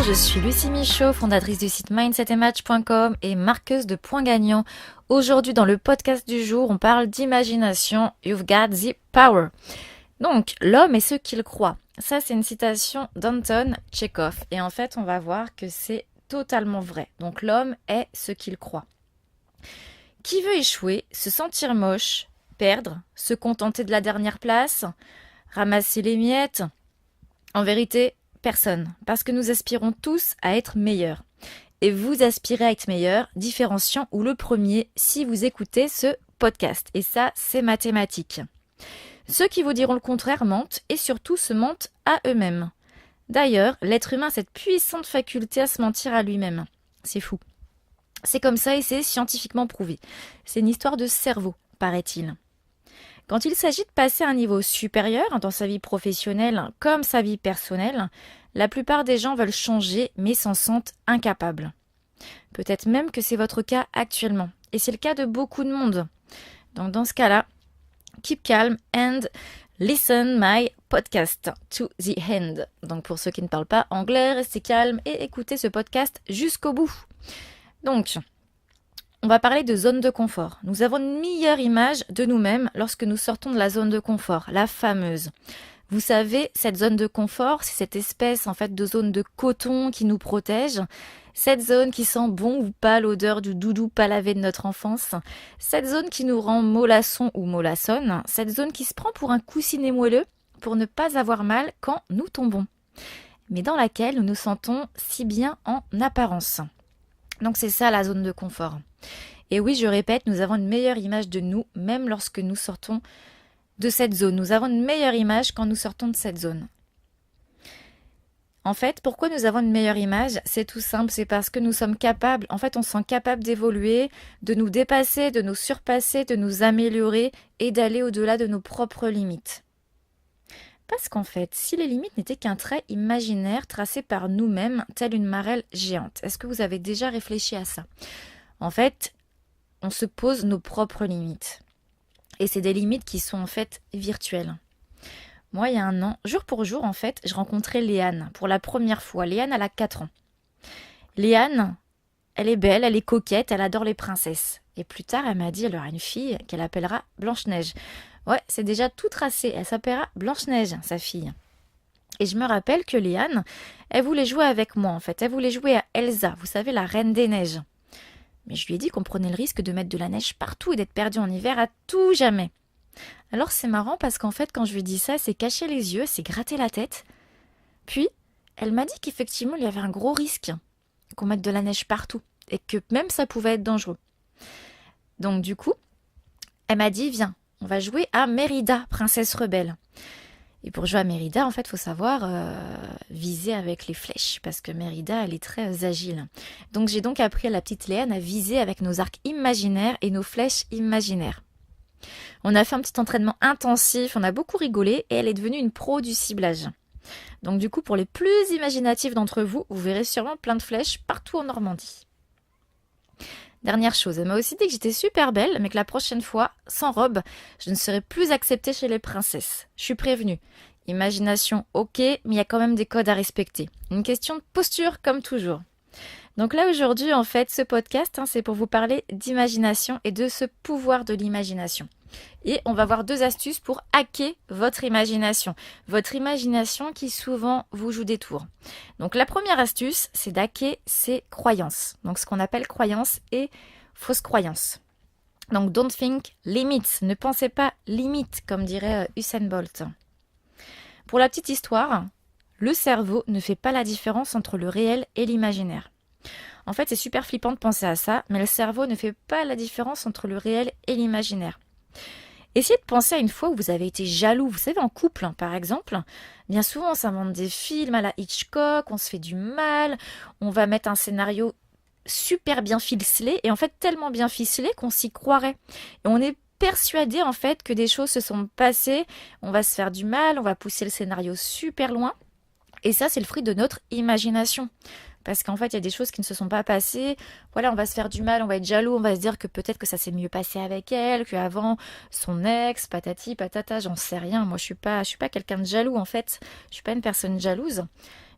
je suis Lucie Michaud, fondatrice du site mindsetandmatch.com et marqueuse de points gagnants. Aujourd'hui, dans le podcast du jour, on parle d'imagination. You've got the power. Donc, l'homme est ce qu'il croit. Ça, c'est une citation d'Anton Tchekhov. Et en fait, on va voir que c'est totalement vrai. Donc, l'homme est ce qu'il croit. Qui veut échouer, se sentir moche, perdre, se contenter de la dernière place, ramasser les miettes? En vérité, personne, parce que nous aspirons tous à être meilleurs. Et vous aspirez à être meilleur, différenciant ou le premier si vous écoutez ce podcast. Et ça, c'est mathématique. Ceux qui vous diront le contraire mentent et surtout se mentent à eux-mêmes. D'ailleurs, l'être humain a cette puissante faculté à se mentir à lui-même. C'est fou. C'est comme ça et c'est scientifiquement prouvé. C'est une histoire de cerveau, paraît-il. Quand il s'agit de passer à un niveau supérieur dans sa vie professionnelle comme sa vie personnelle, la plupart des gens veulent changer mais s'en sentent incapables. Peut-être même que c'est votre cas actuellement. Et c'est le cas de beaucoup de monde. Donc dans ce cas-là, keep calm and listen my podcast to the end. Donc pour ceux qui ne parlent pas anglais, restez calme et écoutez ce podcast jusqu'au bout. Donc, on va parler de zone de confort. Nous avons une meilleure image de nous-mêmes lorsque nous sortons de la zone de confort, la fameuse. Vous savez, cette zone de confort, c'est cette espèce en fait de zone de coton qui nous protège. Cette zone qui sent bon ou pas l'odeur du doudou pas lavé de notre enfance. Cette zone qui nous rend mollasson ou mollassonne. Cette zone qui se prend pour un coussinet moelleux pour ne pas avoir mal quand nous tombons. Mais dans laquelle nous nous sentons si bien en apparence. Donc c'est ça la zone de confort. Et oui, je répète, nous avons une meilleure image de nous, même lorsque nous sortons de cette zone. Nous avons une meilleure image quand nous sortons de cette zone. En fait, pourquoi nous avons une meilleure image? C'est tout simple, c'est parce que nous sommes capables, on se sent capable d'évoluer, de nous dépasser, de nous surpasser, de nous améliorer et d'aller au-delà de nos propres limites. Parce qu'en fait, si les limites n'étaient qu'un trait imaginaire tracé par nous-mêmes, tel une marelle géante, est-ce que vous avez déjà réfléchi à ça? En fait, on se pose nos propres limites. Et c'est des limites qui sont en fait virtuelles. Moi, il y a un an, jour pour jour, en fait, je rencontrais Léane pour la première fois. Léane, elle a 4 ans. Léane, elle est belle, elle est coquette, elle adore les princesses. Et plus tard, elle m'a dit, elle aura une fille qu'elle appellera Blanche-Neige. Ouais, c'est déjà tout tracé. Elle s'appellera Blanche-Neige, sa fille. Et je me rappelle que Léane, elle voulait jouer avec moi, en fait. Elle voulait jouer à Elsa, vous savez, la Reine des Neiges. Mais je lui ai dit qu'on prenait le risque de mettre de la neige partout et d'être perdu en hiver à tout jamais. Alors c'est marrant parce qu'en fait, quand je lui ai dit ça, elle s'est caché les yeux, elle s'est gratté la tête. Puis, elle m'a dit qu'effectivement, il y avait un gros risque qu'on mette de la neige partout et que même ça pouvait être dangereux. Donc du coup, elle m'a dit, viens, on va jouer à Mérida, princesse rebelle. Et pour jouer à Mérida, en fait, il faut savoir viser avec les flèches, parce que Mérida, elle est très agile. Donc j'ai donc appris à la petite Léane à viser avec nos arcs imaginaires et nos flèches imaginaires. On a fait un petit entraînement intensif, on a beaucoup rigolé, et elle est devenue une pro du ciblage. Donc du coup, pour les plus imaginatifs d'entre vous, vous verrez sûrement plein de flèches partout en Normandie. Dernière chose, elle m'a aussi dit que j'étais super belle, mais que la prochaine fois, sans robe, je ne serai plus acceptée chez les princesses. Je suis prévenue. Imagination, ok, mais il y a quand même des codes à respecter. Une question de posture, comme toujours. Donc là, aujourd'hui, en fait, ce podcast, c'est pour vous parler d'imagination et de ce pouvoir de l'imagination. Et on va voir 2 astuces pour hacker votre imagination. Votre imagination qui souvent vous joue des tours. Donc la première astuce, c'est d'hacker ses croyances. Donc ce qu'on appelle croyances et fausses croyances. Donc don't think limits. Ne pensez pas limite, comme dirait Usain Bolt. Pour la petite histoire, le cerveau ne fait pas la différence entre le réel et l'imaginaire. En fait, c'est super flippant de penser à ça, mais le cerveau ne fait pas la différence entre le réel et l'imaginaire. Essayez de penser à une fois où vous avez été jaloux, vous savez, en couple, par exemple. Bien souvent, on s'invente des films à la Hitchcock, on se fait du mal, on va mettre un scénario super bien ficelé, et en fait tellement bien ficelé qu'on s'y croirait. Et on est persuadé en fait que des choses se sont passées, on va se faire du mal, on va pousser le scénario super loin, et ça c'est le fruit de notre imagination. Parce qu'en fait, il y a des choses qui ne se sont pas passées. Voilà, on va se faire du mal, on va être jaloux, on va se dire que peut-être que ça s'est mieux passé avec elle, qu'avant son ex, patati, patata, j'en sais rien. Moi, je suis pas quelqu'un de jaloux, en fait. Je suis pas une personne jalouse.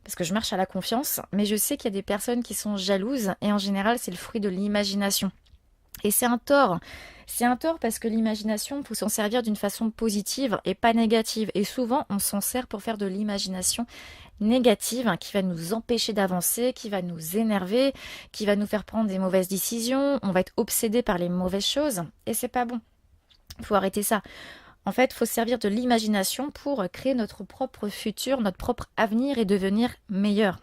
parce que je marche à la confiance, mais je sais qu'il y a des personnes qui sont jalouses et en général c'est le fruit de l'imagination. Et c'est un tort. C'est un tort parce que l'imagination, il faut s'en servir d'une façon positive et pas négative. Et souvent, on s'en sert pour faire de l'imagination négative qui va nous empêcher d'avancer, qui va nous énerver, qui va nous faire prendre des mauvaises décisions. On va être obsédé par les mauvaises choses et c'est pas bon. Il faut arrêter ça. En fait, il faut se servir de l'imagination pour créer notre propre futur, notre propre avenir et devenir meilleur.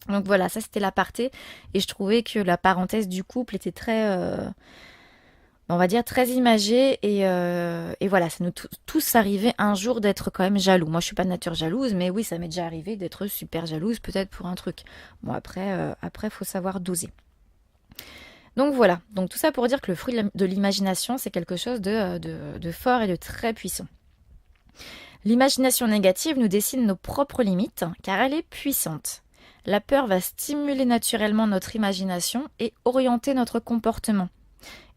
Donc voilà, ça c'était l'aparté et je trouvais que la parenthèse du couple était très, on va dire très imagée et voilà, ça nous tous arrivait un jour d'être quand même jaloux. Moi je suis pas de nature jalouse, mais oui ça m'est déjà arrivé d'être super jalouse peut-être pour un truc. Bon après faut savoir doser. Donc voilà, donc tout ça pour dire que le fruit de l'imagination c'est quelque chose de fort et de très puissant. L'imagination négative nous dessine nos propres limites car elle est puissante. La peur va stimuler naturellement notre imagination et orienter notre comportement.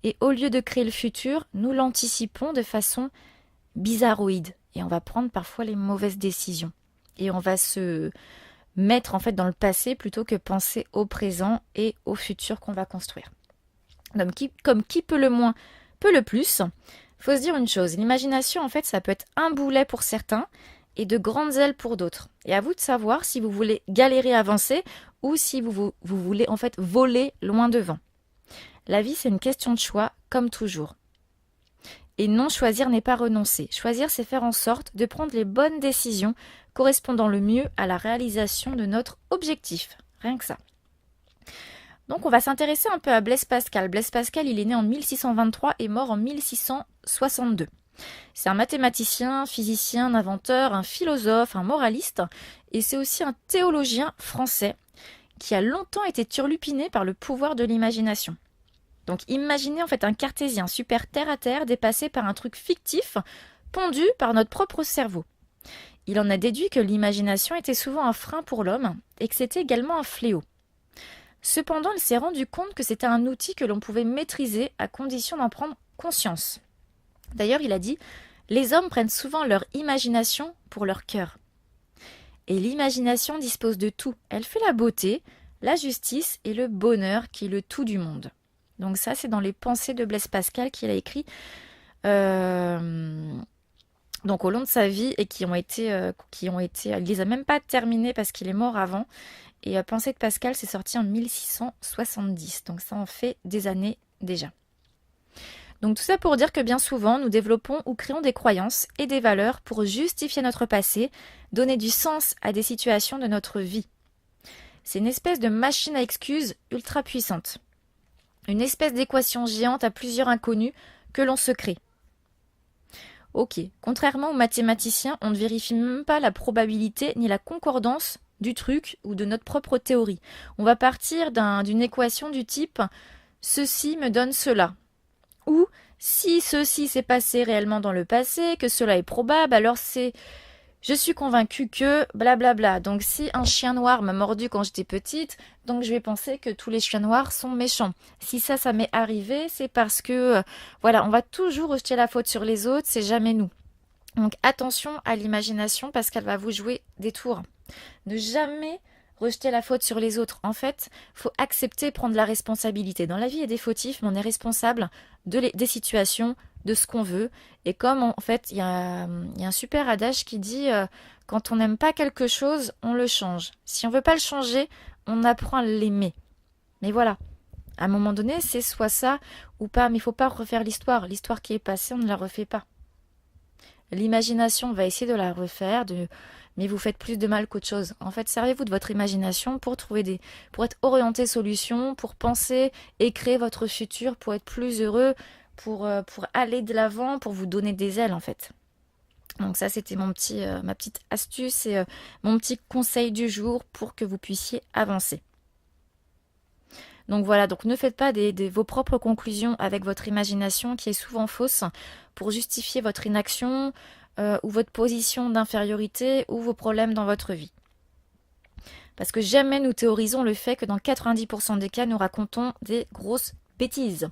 Et au lieu de créer le futur, nous l'anticipons de façon bizarroïde. Et on va prendre parfois les mauvaises décisions. Et on va se mettre en fait dans le passé plutôt que penser au présent et au futur qu'on va construire. Comme qui peut le moins, peut le plus. Faut se dire une chose, l'imagination en fait ça peut être un boulet pour certains et de grandes ailes pour d'autres. Et à vous de savoir si vous voulez galérer à avancer ou si vous voulez en fait voler loin devant. La vie, c'est une question de choix, comme toujours. Et non, choisir n'est pas renoncer. Choisir, c'est faire en sorte de prendre les bonnes décisions correspondant le mieux à la réalisation de notre objectif. Rien que ça. Donc, on va s'intéresser un peu à Blaise Pascal. Blaise Pascal, il est né en 1623 et mort en 1662. C'est un mathématicien, physicien, un inventeur, un philosophe, un moraliste, et c'est aussi un théologien français qui a longtemps été turlupiné par le pouvoir de l'imagination. Donc imaginez en fait un cartésien super terre à terre dépassé par un truc fictif pondu par notre propre cerveau. Il en a déduit que l'imagination était souvent un frein pour l'homme et que c'était également un fléau. Cependant, il s'est rendu compte que c'était un outil que l'on pouvait maîtriser à condition d'en prendre conscience. D'ailleurs, il a dit « Les hommes prennent souvent leur imagination pour leur cœur. » Et l'imagination dispose de tout. Elle fait la beauté, la justice et le bonheur qui est le tout du monde. Donc ça, c'est dans les pensées de Blaise Pascal qu'il a écrit donc au long de sa vie et qui ont été, il les a même pas terminées parce qu'il est mort avant. Et Pensées de Pascal, c'est sorti en 1670. Donc ça en fait des années déjà. Donc tout ça pour dire que bien souvent, nous développons ou créons des croyances et des valeurs pour justifier notre passé, donner du sens à des situations de notre vie. C'est une espèce de machine à excuses ultra puissante. Une espèce d'équation géante à plusieurs inconnus que l'on se crée. Ok, contrairement aux mathématiciens, on ne vérifie même pas la probabilité ni la concordance du truc ou de notre propre théorie. On va partir d'une équation du type « ceci me donne cela » ou « si ceci s'est passé réellement dans le passé, que cela est probable, alors c'est... » Je suis convaincue que blablabla. Donc si un chien noir m'a mordu quand j'étais petite, donc je vais penser que tous les chiens noirs sont méchants. Si ça m'est arrivé, c'est parce que voilà, on va toujours rejeter la faute sur les autres, c'est jamais nous. Donc attention à l'imagination parce qu'elle va vous jouer des tours. Ne jamais rejeter la faute sur les autres. En fait, faut accepter prendre la responsabilité. Dans la vie, il y a des fautifs, mais on est responsable des situations, de ce qu'on veut. Et comme en fait, il y a un super adage qui dit quand on n'aime pas quelque chose, on le change. Si on veut pas le changer, on apprend à l'aimer. Mais voilà, à un moment donné, c'est soit ça ou pas. Mais il faut pas refaire l'histoire. L'histoire qui est passée, on ne la refait pas. L'imagination va essayer de la refaire, mais vous faites plus de mal qu'autre chose. En fait, servez-vous de votre imagination pour pour être orienté solution, pour penser et créer votre futur, pour être plus heureux, pour aller de l'avant, pour vous donner des ailes en fait. Donc ça, c'était ma petite astuce et mon petit conseil du jour pour que vous puissiez avancer. Donc voilà, donc ne faites pas vos propres conclusions avec votre imagination qui est souvent fausse pour justifier votre inaction ou votre position d'infériorité ou vos problèmes dans votre vie. Parce que jamais nous théorisons le fait que dans 90% des cas, nous racontons des grosses bêtises.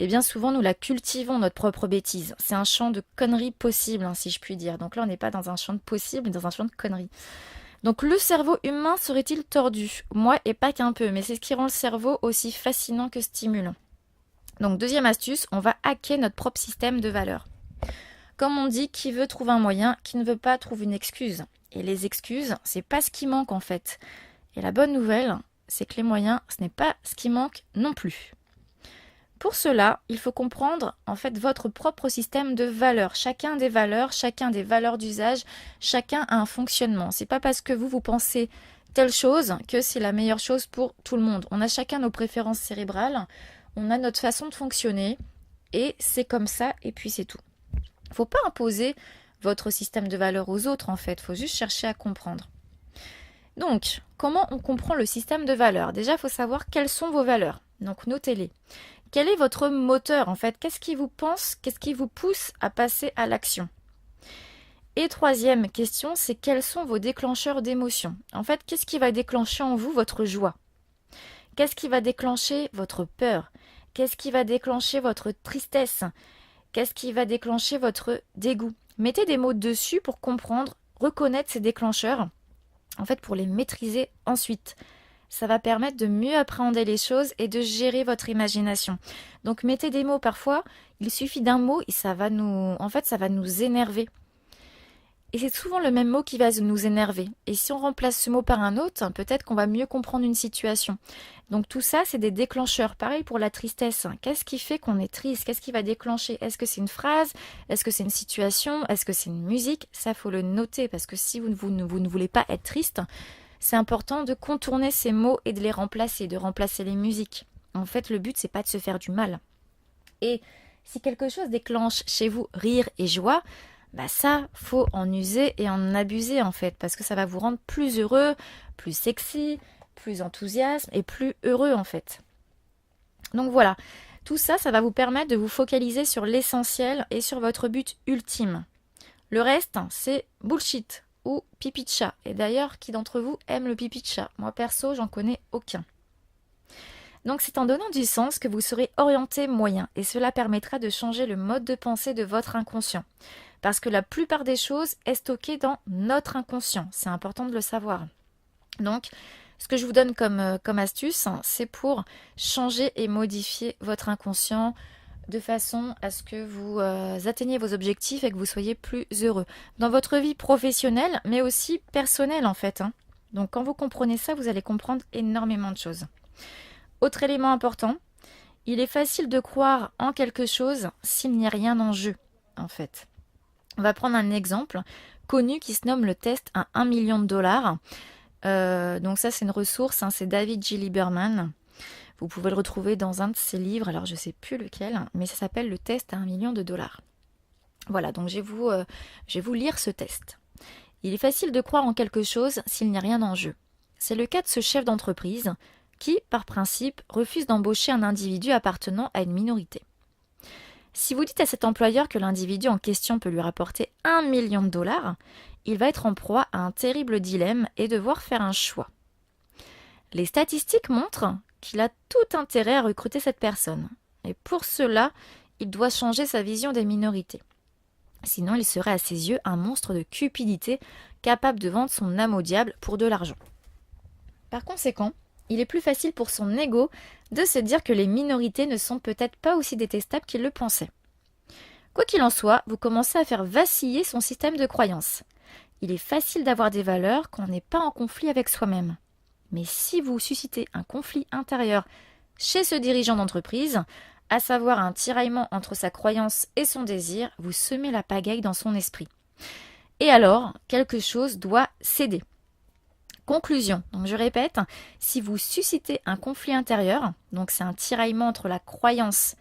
Et bien souvent, nous la cultivons, notre propre bêtise. C'est un champ de conneries possible, si je puis dire. Donc là, on n'est pas dans un champ de possible, mais dans un champ de conneries. Donc le cerveau humain serait-il tordu? Moi, et pas qu'un peu, mais c'est ce qui rend le cerveau aussi fascinant que stimulant. Donc deuxième astuce, on va hacker notre propre système de valeurs. Comme on dit, qui veut trouve un moyen, qui ne veut pas trouve une excuse. Et les excuses, c'est pas ce qui manque en fait. Et la bonne nouvelle, c'est que les moyens, ce n'est pas ce qui manque non plus. Pour cela, il faut comprendre en fait votre propre système de valeurs. Chacun des valeurs d'usage, chacun a un fonctionnement. C'est pas parce que vous pensez telle chose que c'est la meilleure chose pour tout le monde. On a chacun nos préférences cérébrales, on a notre façon de fonctionner et c'est comme ça et puis c'est tout. Faut pas imposer votre système de valeurs aux autres en fait, faut juste chercher à comprendre. Donc, comment on comprend le système de valeurs? Déjà, il faut savoir quelles sont vos valeurs. Donc, notez-les. Quel est votre moteur en fait? Qu'est-ce qui vous pousse à passer à l'action? Et troisième question, c'est quels sont vos déclencheurs d'émotions? En fait, qu'est-ce qui va déclencher en vous votre joie? Qu'est-ce qui va déclencher votre peur? Qu'est-ce qui va déclencher votre tristesse? Qu'est-ce qui va déclencher votre dégoût? Mettez des mots dessus pour comprendre, reconnaître ces déclencheurs, en fait pour les maîtriser ensuite. Ça va permettre de mieux appréhender les choses et de gérer votre imagination. Donc mettez des mots parfois, il suffit d'un mot et ça va nous énerver. Et c'est souvent le même mot qui va nous énerver. Et si on remplace ce mot par un autre, peut-être qu'on va mieux comprendre une situation. Donc tout ça, c'est des déclencheurs. Pareil pour la tristesse. Qu'est-ce qui fait qu'on est triste? Qu'est-ce qui va déclencher? Est-ce que c'est une phrase? Est-ce que c'est une situation? Est-ce que c'est une musique? Ça, faut le noter parce que si vous ne voulez pas être triste, c'est important de contourner ces mots et de les remplacer, de remplacer les musiques. En fait, le but, c'est pas de se faire du mal. Et si quelque chose déclenche chez vous rire et joie, ça, faut en user et en abuser en fait, parce que ça va vous rendre plus heureux, plus sexy, plus enthousiaste et plus heureux en fait. Donc voilà, tout ça, ça va vous permettre de vous focaliser sur l'essentiel et sur votre but ultime. Le reste, c'est bullshit ou pipi de chat. Et d'ailleurs, qui d'entre vous aime le pipi de chat? Moi perso, j'en connais aucun. Donc c'est en donnant du sens que vous serez orienté moyen et cela permettra de changer le mode de pensée de votre inconscient. Parce que la plupart des choses est stockée dans notre inconscient. C'est important de le savoir. Donc, ce que je vous donne comme astuce, c'est pour changer et modifier votre inconscient de façon à ce que vous atteigniez vos objectifs et que vous soyez plus heureux. Dans votre vie professionnelle, mais aussi personnelle en fait. Donc quand vous comprenez ça, vous allez comprendre énormément de choses. Autre élément important, il est facile de croire en quelque chose s'il n'y a rien en jeu, en fait. On va prendre un exemple connu qui se nomme le test à 1 million de dollars. Donc ça, c'est une ressource, c'est David J. Lieberman. Vous pouvez le retrouver dans un de ses livres, alors je ne sais plus lequel, mais ça s'appelle le test à 1 million de dollars. Voilà, donc je vais vous lire ce test. Il est facile de croire en quelque chose s'il n'y a rien en jeu. C'est le cas de ce chef d'entreprise qui, par principe, refuse d'embaucher un individu appartenant à une minorité. Si vous dites à cet employeur que l'individu en question peut lui rapporter 1 million de dollars, il va être en proie à un terrible dilemme et devoir faire un choix. Les statistiques montrent qu'il a tout intérêt à recruter cette personne. Et pour cela, il doit changer sa vision des minorités. Sinon, il serait à ses yeux un monstre de cupidité capable de vendre son âme au diable pour de l'argent. Par conséquent, il est plus facile pour son ego de se dire que les minorités ne sont peut-être pas aussi détestables qu'il le pensait. Quoi qu'il en soit, vous commencez à faire vaciller son système de croyances. Il est facile d'avoir des valeurs quand on n'est pas en conflit avec soi-même. Mais si vous suscitez un conflit intérieur chez ce dirigeant d'entreprise, à savoir un tiraillement entre sa croyance et son désir, vous semez la pagaille dans son esprit. Et alors, quelque chose doit céder. Conclusion, donc je répète, si vous suscitez un conflit intérieur, donc c'est un tiraillement entre la croyance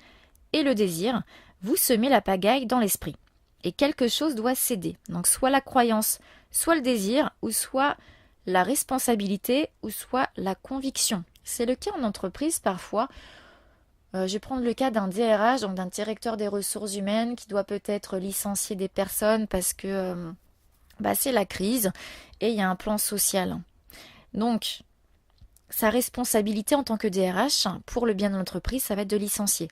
et le désir, vous semez la pagaille dans l'esprit. Et quelque chose doit céder, donc soit la croyance, soit le désir, ou soit la responsabilité, ou soit la conviction. C'est le cas en entreprise parfois. Je vais prendre le cas d'un DRH, donc d'un directeur des ressources humaines, qui doit peut-être licencier des personnes parce que c'est la crise et il y a un plan social. Donc, sa responsabilité en tant que DRH, pour le bien de l'entreprise, ça va être de licencier.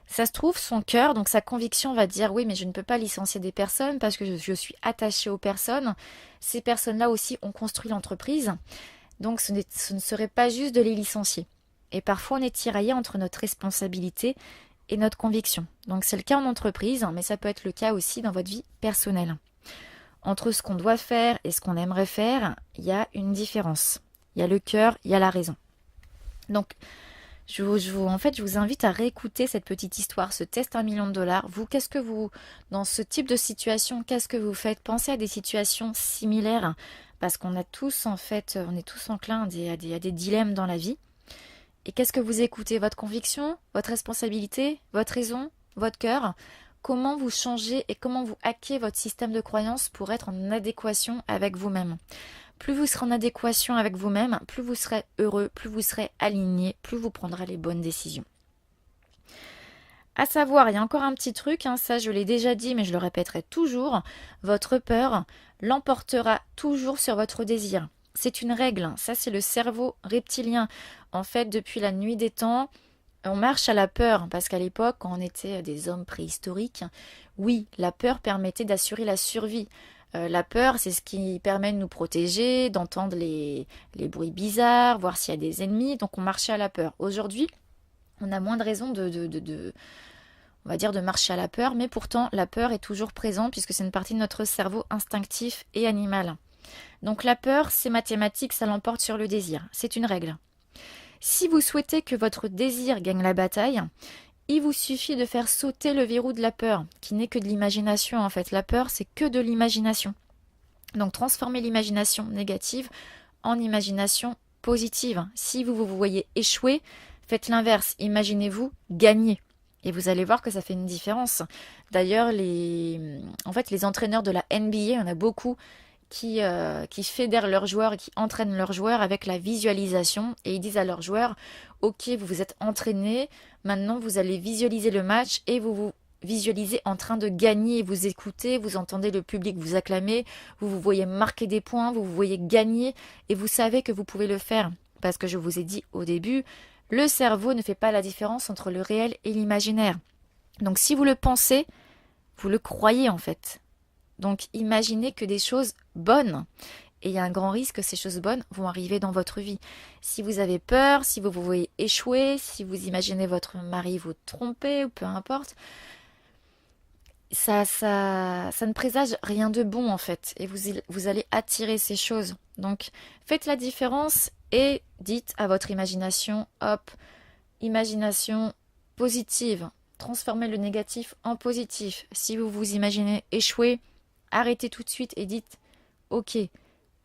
Ça se trouve, son cœur, donc sa conviction va dire oui, mais je ne peux pas licencier des personnes parce que je suis attachée aux personnes. Ces personnes-là aussi ont construit l'entreprise. Donc ce ne serait pas juste de les licencier. Et parfois on est tiraillé entre notre responsabilité et notre conviction. Donc c'est le cas en entreprise, mais ça peut être le cas aussi dans votre vie personnelle. Entre ce qu'on doit faire et ce qu'on aimerait faire, il y a une différence. Il y a le cœur, il y a la raison. Donc je vous invite à réécouter cette petite histoire, ce test 1 million de dollars. Vous, dans ce type de situation, qu'est-ce que vous faites? Pensez à des situations similaires, parce qu'on a tous, en fait, on est tous enclins à des dilemmes dans la vie. Et qu'est-ce que vous écoutez? Votre conviction, votre responsabilité, votre raison, votre cœur? Comment vous changez et comment vous hackez votre système de croyance pour être en adéquation avec vous-même? Plus vous serez en adéquation avec vous-même, plus vous serez heureux, plus vous serez aligné, plus vous prendrez les bonnes décisions. À savoir, il y a encore un petit truc, ça je l'ai déjà dit, mais je le répéterai toujours, votre peur l'emportera toujours sur votre désir. C'est une règle, ça c'est le cerveau reptilien. En fait, depuis la nuit des temps, on marche à la peur, parce qu'à l'époque, quand on était des hommes préhistoriques, oui, la peur permettait d'assurer la survie. La peur, c'est ce qui permet de nous protéger, d'entendre les bruits bizarres, voir s'il y a des ennemis, donc on marchait à la peur. Aujourd'hui, on a moins de raisons on va dire de marcher à la peur, mais pourtant la peur est toujours présente puisque c'est une partie de notre cerveau instinctif et animal. Donc la peur, c'est mathématique, ça l'emporte sur le désir, c'est une règle. Si vous souhaitez que votre désir gagne la bataille, il vous suffit de faire sauter le verrou de la peur, qui n'est que de l'imagination en fait. La peur, c'est que de l'imagination. Donc transformez l'imagination négative en imagination positive. Si vous vous voyez échouer, faites l'inverse. Imaginez-vous gagner. Et vous allez voir que ça fait une différence. D'ailleurs, les entraîneurs de la NBA, il y en a beaucoup qui fédèrent leurs joueurs et qui entraînent leurs joueurs avec la visualisation. Et ils disent à leurs joueurs, ok, vous vous êtes entraînés, maintenant vous allez visualiser le match et vous vous visualisez en train de gagner. Vous écoutez, vous entendez le public vous acclamer, vous vous voyez marquer des points, vous vous voyez gagner et vous savez que vous pouvez le faire. Parce que je vous ai dit au début, le cerveau ne fait pas la différence entre le réel et l'imaginaire. Donc si vous le pensez, vous le croyez en fait. Donc imaginez que des choses bonnes, et il y a un grand risque que ces choses bonnes vont arriver dans votre vie. Si vous avez peur, si vous vous voyez échouer, si vous imaginez votre mari vous tromper, ou peu importe, ça ne présage rien de bon en fait, et vous allez attirer ces choses. Donc faites la différence et dites à votre imagination, hop, imagination positive, transformez le négatif en positif. Si vous vous imaginez échouer, arrêtez tout de suite et dites, ok,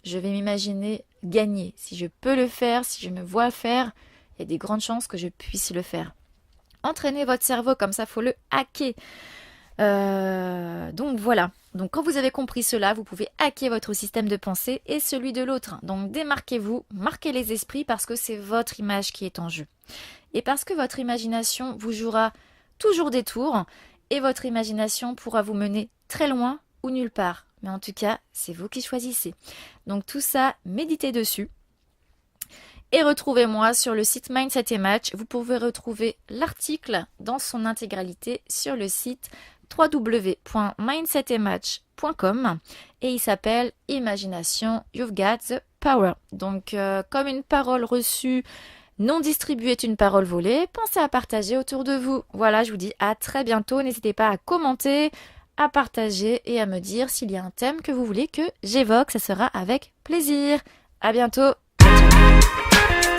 je vais m'imaginer gagner. Si je peux le faire, si je me vois faire, il y a des grandes chances que je puisse le faire. Entraînez votre cerveau, comme ça, il faut le hacker. Donc voilà. Donc quand vous avez compris cela, vous pouvez hacker votre système de pensée et celui de l'autre. Donc démarquez-vous, marquez les esprits parce que c'est votre image qui est en jeu. Et parce que votre imagination vous jouera toujours des tours et votre imagination pourra vous mener très loin ou nulle part. Mais en tout cas, c'est vous qui choisissez. Donc tout ça, méditez dessus. Et retrouvez-moi sur le site Mindset et Match. Vous pouvez retrouver l'article dans son intégralité sur le site www.mindsetandmatch.com et il s'appelle Imagination, You've Got the Power. Donc comme une parole reçue non distribuée est une parole volée, pensez à partager autour de vous. Voilà, je vous dis à très bientôt. N'hésitez pas à commenter, à partager et à me dire s'il y a un thème que vous voulez que j'évoque. Ça sera avec plaisir. À bientôt. Ciao, ciao.